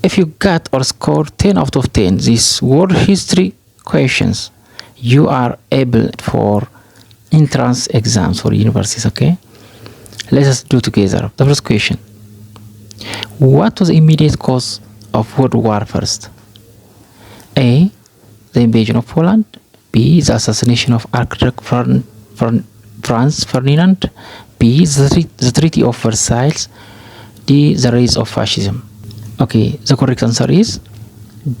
if you got or scored 10 out of 10 these world history questions, you are able for entrance exams for universities. Okay, let us do together. The first question: what was the immediate cause of World War First? A, the invasion of Poland. B, the assassination of Archduke Franz Ferdinand. B, the Treaty of Versailles. D, the rise of fascism. Okay, the correct answer is B.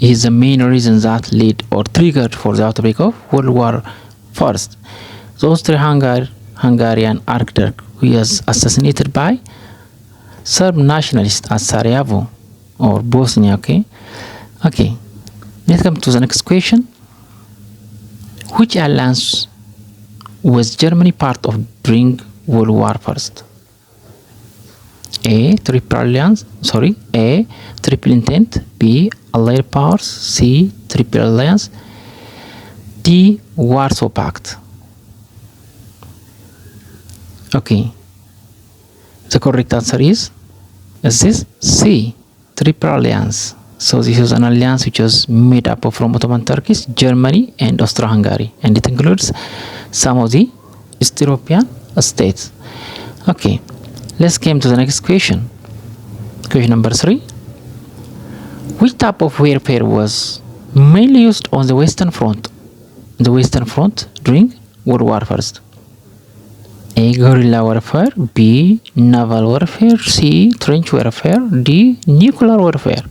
It is the main reason that led or triggered for the outbreak of World War First. The Austro-Hungarian Archduke who was assassinated by Serb nationalists at Sarajevo or Bosnia. Okay, let's come to the next question. Which alliance was Germany part of during World War First? A, Triple Entente. B, Allied Powers. C, Triple Alliance. D, Warsaw Pact. Okay, the correct answer is this C, Triple Alliance. So this is an alliance which was made up of from Ottoman Turkey, Germany, and Austro-Hungary, and it includes some of the East European states. Okay, let's come to the next question. Question number 3. Which type of warfare was mainly used on the Western Front? During World War First. A, guerrilla warfare. B, naval warfare. C, trench warfare. D, nuclear warfare.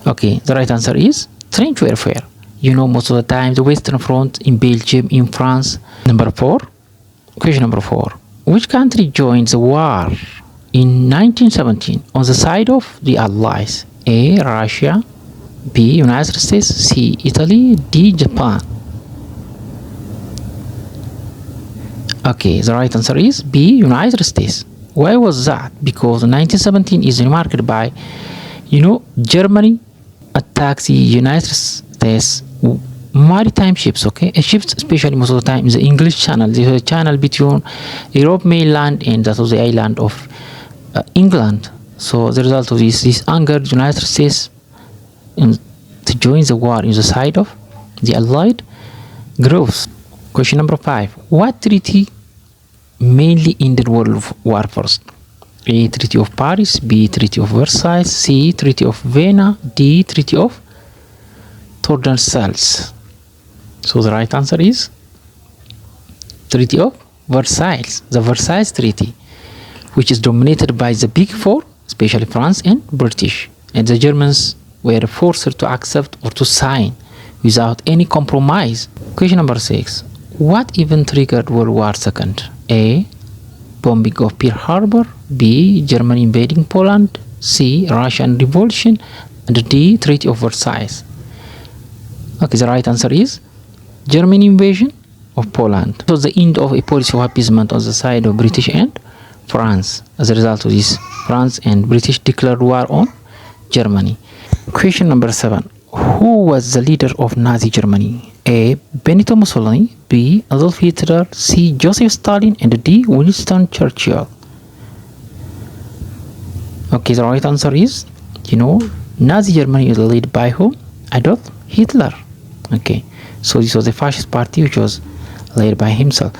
Okay, the right answer is trench warfare. You know, most of the time the Western Front in Belgium, in France. Question number 4. Which country joined the war in 1917 on the side of the Allies? A, Russia. B, United States. C, Italy. D, Japan. Okay, the right answer is B, United States. Why was that? Because 1917 is marked by, Germany attacks the United States maritime ships. Okay, ships, especially most of the time in the English Channel. There is a channel between Europe mainland and that of the island of England. So the result of this angered United States to join the war in the side of the Allied groups. Question number 5. What treaty mainly ended World War First? A, Treaty of Paris. B, Treaty of Versailles. C, Treaty of Vienna. D, Treaty of Tordesillas. So the right answer is Treaty of Versailles. The Versailles Treaty, which is dominated by the Big Four, especially France and British, and the Germans were forced to accept or to sign without any compromise. Question number 6. What event triggered World War II? A, bombing of Pearl Harbor. B, Germany invading Poland. C, Russian Revolution. And D, Treaty of Versailles. Okay, the right answer is German invasion of Poland. It was the end of a policy of appeasement on the side of British and France. As a result of this, France and British declared war on Germany. Question number 7. Who was the leader of Nazi Germany? A, Benito Mussolini. B, Adolf Hitler. C, Joseph Stalin. And D, Winston Churchill. Okay, the right answer is, Nazi Germany is led by who? Adolf Hitler. Okay, so this was the fascist party which was led by himself.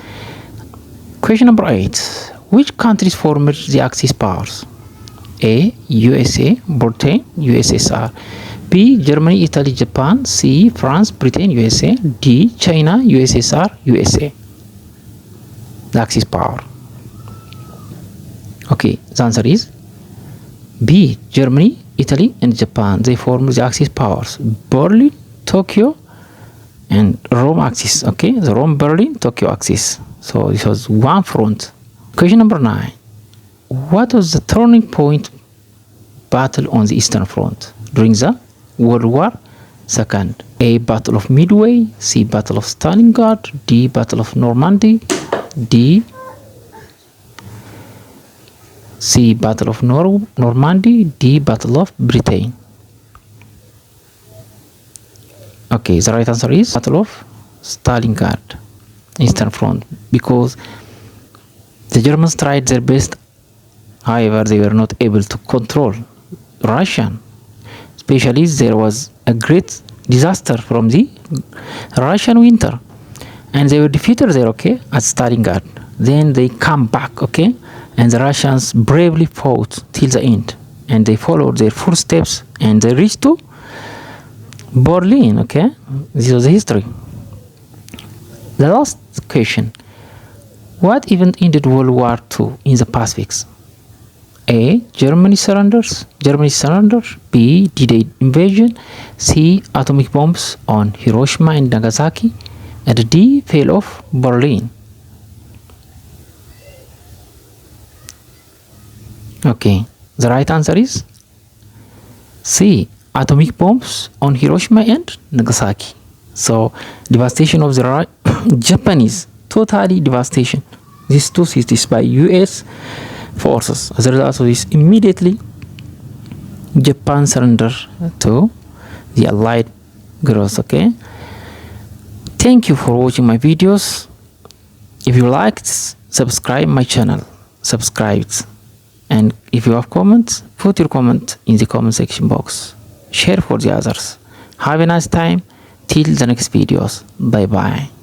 Question number 8. Which countries formed the Axis powers? A, USA, Britain, USSR. B, Germany, Italy, Japan. C, France, Britain, USA. D, China, USSR, USA. The Axis power. Okay, the answer is B, Germany, Italy, and Japan. They formed the Axis powers. Berlin, Tokyo, and Rome axis. Okay, the Rome, Berlin, Tokyo axis. So this was one front. Question number 9. What was the turning point battle on the Eastern Front during the World War II? A, Battle of Midway. C, Battle of Stalingrad. D, Battle of Normandy. D, C, Battle of Normandy. D, Battle of Britain. Okay, the right answer is Battle of Stalingrad, Eastern Front, because the Germans tried their best. However, they were not able to control Russian. Especially there was a great disaster from the Russian winter, and they were defeated there, okay, at Stalingrad. Then they come back, okay, and the Russians bravely fought till the end, and they followed their footsteps, and they reached to Berlin, okay. This was the history. The last question: what event ended World War II in the Pacific? A. Germany surrenders. B. D-Day invasion. C. Atomic bombs on Hiroshima and Nagasaki. And D. Fall of Berlin. Okay, the right answer is C. Atomic bombs on Hiroshima and Nagasaki. So devastation of the Japanese, totally devastation. These two cities by US forces. As a result of this, immediately Japan surrendered to the Allied girls. Okay, thank you for watching my videos. If you liked, subscribe my channel, and if you have comments, put your comment in the comment section box. Share for the others. Have a nice time till the next videos. Bye bye.